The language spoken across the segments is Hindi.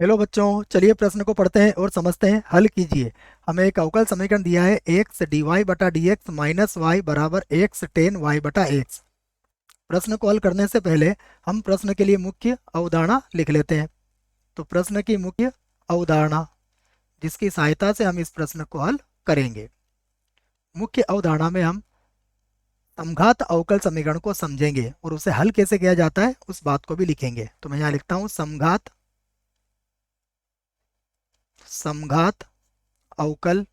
हेलो बच्चों, चलिए प्रश्न को पढ़ते हैं और समझते हैं। हल कीजिए। हमें एक अवकल समीकरण दिया है एक्स डी वाई बटा डी एक्स माइनस वाई बराबर एक्स टेन वाई बटा एक्स। प्रश्न को हल करने से पहले हम प्रश्न के लिए मुख्य अवधारणा लिख लेते हैं। तो प्रश्न की मुख्य अवधारणा, जिसकी सहायता से हम इस प्रश्न को हल करेंगे। मुख्य अवधारणा में हम समघात अवकल समीकरण को समझेंगे और उसे हल कैसे किया जाता है उस बात को भी लिखेंगे। तो मैं यहाँ लिखता हूँ समघात समघात अवकल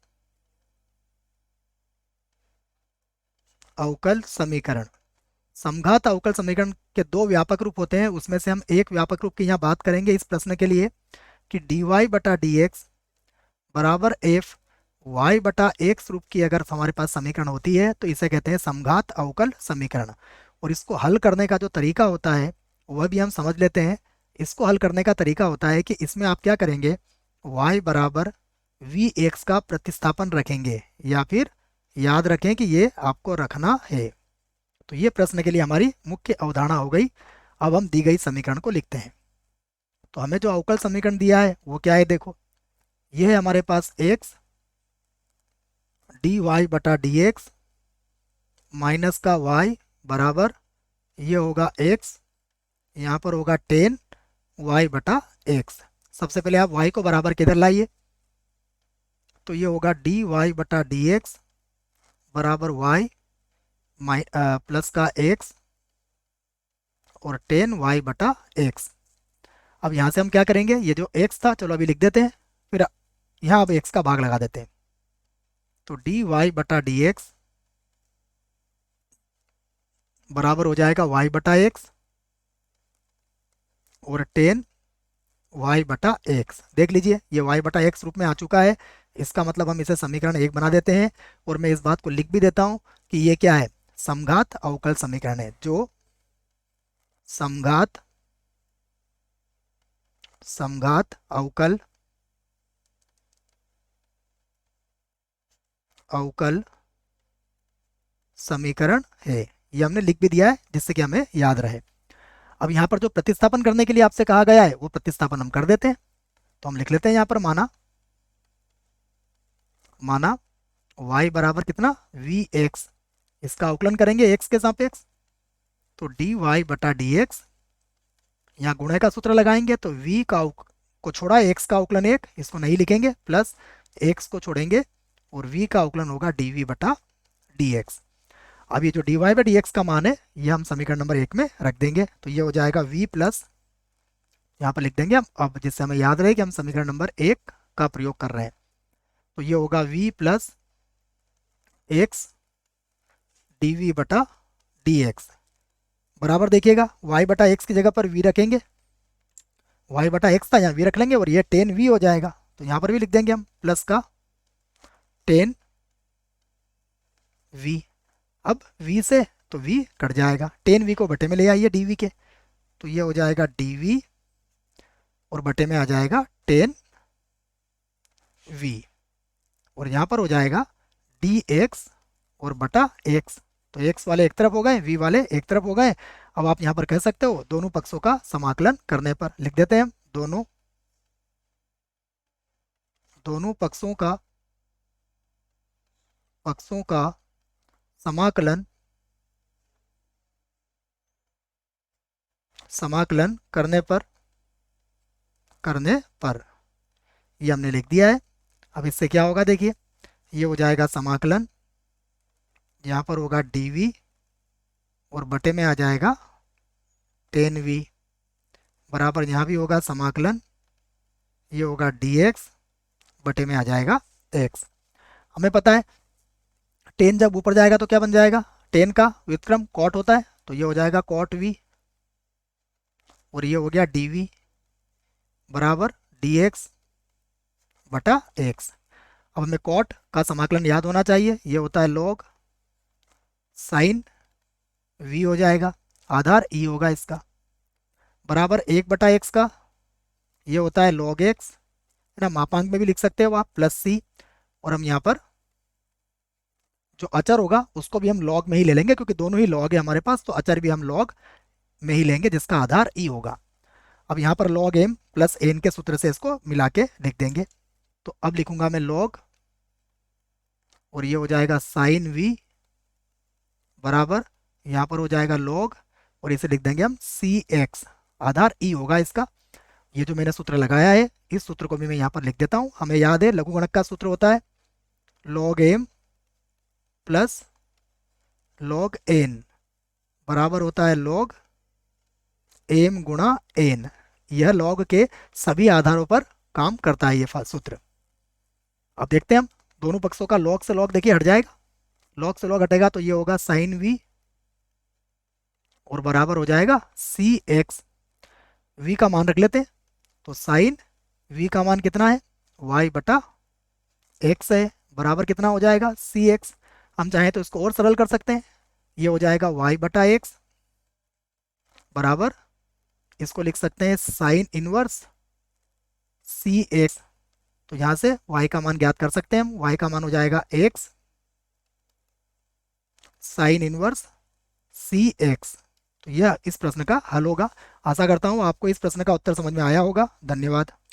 अवकल समीकरण। समघात अवकल समीकरण के दो व्यापक रूप होते हैं, उसमें से हम एक व्यापक रूप की यहाँ बात करेंगे इस प्रश्न के लिए कि डी वाई बटा डी एक्स बराबर एफ वाई बटा एक्स रूप की अगर हमारे पास समीकरण होती है तो इसे कहते हैं समघात अवकल समीकरण। और इसको हल करने का जो तरीका होता है वह भी हम समझ लेते हैं। इसको हल करने का तरीका होता है कि इसमें आप क्या करेंगे, y बराबर वी एक्स का प्रतिस्थापन रखेंगे, या फिर याद रखें कि ये आपको रखना है। तो ये प्रश्न के लिए हमारी मुख्य अवधारणा हो गई। अब हम दी गई समीकरण को लिखते हैं। तो हमें जो अवकल समीकरण दिया है वो क्या है, देखो। ये है हमारे पास एक्स डी वाई बटा डी एक्स माइनस का वाई बराबर, ये होगा एक्स, यहाँ पर होगा टेन वाई बटा एक्स। सबसे पहले आप वाई को बराबर किधर लाइए, तो ये होगा डी वाई बटा डी एक्स बराबर वाई प्लस का एक्स और टेन वाई बटा एक्स। अब यहाँ से हम क्या करेंगे, ये जो x था चलो अभी लिख देते हैं, फिर यहाँ अब x का भाग लगा देते हैं। तो डी वाई बटा डी एक्स बराबर हो जाएगा y बटा एक्स और टेन वाई बटा एक्स। देख लीजिए ये y बटा एक्स रूप में आ चुका है। इसका मतलब हम इसे समीकरण एक बना देते हैं। और मैं इस बात को लिख भी देता हूँ कि ये क्या है, समघात अवकल समीकरण है। जो समघात समघात अवकल अवकल समीकरण है। ये हमने लिख भी दिया है जिससे कि हमें याद रहे। अब यहाँ पर जो प्रतिस्थापन करने के लिए आपसे कहा गया है वो प्रतिस्थापन हम कर देते हैं। तो हम लिख लेते हैं यहाँ पर माना माना y बराबर कितना, वी एक्स। इसका अवकलन करेंगे x के सापेक्ष, तो डी वाई बटा डी एक्स। यहाँ गुणे का सूत्र लगाएंगे तो v को छोड़ा x का अवकलन एक, इसको नहीं लिखेंगे, प्लस x को छोड़ेंगे और v का अवकलन होगा डी वी बटा डी एक्स। अब ये जो d y by d x का मान है ये हम समीकरण नंबर एक में रख देंगे। तो ये हो जाएगा v प्लस, यहाँ पर लिख देंगे हम अब, जिससे हमें याद रहे कि हम समीकरण नंबर एक का प्रयोग कर रहे हैं। तो ये होगा v plus x d v बटा डी एक्स बराबर, देखिएगा y बटा एक्स की जगह पर v रखेंगे, y बटा एक्स था यहाँ v रख लेंगे और ये टेन वी हो जाएगा। तो यहाँ पर भी लिख देंगे हम प्लस का टेन वी। अब v से तो v कट जाएगा, टेन वी को बटे में ले आइए डी वी के, तो ये हो जाएगा डी वी और बटे में आ जाएगा टेन वी। और यहाँ पर हो जाएगा डी एक्स और बटा एक्स। तो एक्स वाले एक तरफ हो गए, वी वाले एक तरफ हो गए। अब आप यहाँ पर कह सकते हो दोनों पक्षों का समाकलन करने पर, लिख देते हैं हम दोनों दोनों पक्षों का समाकलन समाकलन करने पर ये हमने लिख दिया है। अब इससे क्या होगा, देखिए ये हो जाएगा समाकलन, यहाँ पर होगा डी वी और बटे में आ जाएगा टेन वी बराबर, यहाँ भी होगा समाकलन, ये होगा डी एक्स बटे में आ जाएगा एक्स। हमें पता है टेन जब ऊपर जाएगा तो क्या बन जाएगा, टेन का व्युत्क्रम कॉट होता है, तो ये हो जाएगा कॉट वी और ये हो गया डी वी बराबर डी एक्स बटा एक्स। अब हमें कॉट का समाकलन याद होना चाहिए, ये होता है लॉग साइन वी हो जाएगा, आधार ई होगा इसका, बराबर एक बटा एक्स का, ये होता है लॉग एक्स, है ना, मापांक में भी लिख सकते हो आप, प्लस सी। और हम यहाँ पर जो अचर होगा उसको भी हम लॉग में ही ले लेंगे क्योंकि दोनों ही लॉग है हमारे पास, तो अचर भी हम लॉग में ही लेंगे जिसका आधार ई होगा। अब यहाँ पर log m प्लस n के सूत्र से इसको मिला के लिख देंगे। तो अब लिखूंगा मैं log, और ये हो जाएगा साइन v बराबर, यहाँ पर हो जाएगा log, और इसे लिख देंगे हम cx, आधार e होगा इसका। ये जो मैंने सूत्र लगाया है, इस सूत्र को भी मैं यहाँ पर लिख देता हूँ। हमें याद है लघुगणक का सूत्र होता है log m plus log n बराबर होता है log m गुणा n। यह log के सभी आधारों पर काम करता है ये सूत्र। अब देखते हैं हम, दोनों पक्षों का log से log देखिए हट जाएगा, log से log हटेगा तो ये होगा साइन v, और बराबर हो जाएगा सी एक्स। v का मान रख लेते हैं, तो साइन v का मान कितना है, y बटा x है, बराबर कितना हो जाएगा सी एक्स। हम चाहें तो इसको और सरल कर सकते हैं, ये हो जाएगा y बटा x बराबर, इसको लिख सकते हैं साइन इनवर्स सी एक्स। तो यहाँ से y का मान ज्ञात कर सकते हैं हम, y का मान हो जाएगा x sine inverse C x. तो यह इस प्रश्न का हल होगा। आशा करता हूँ आपको इस प्रश्न का उत्तर समझ में आया होगा। धन्यवाद।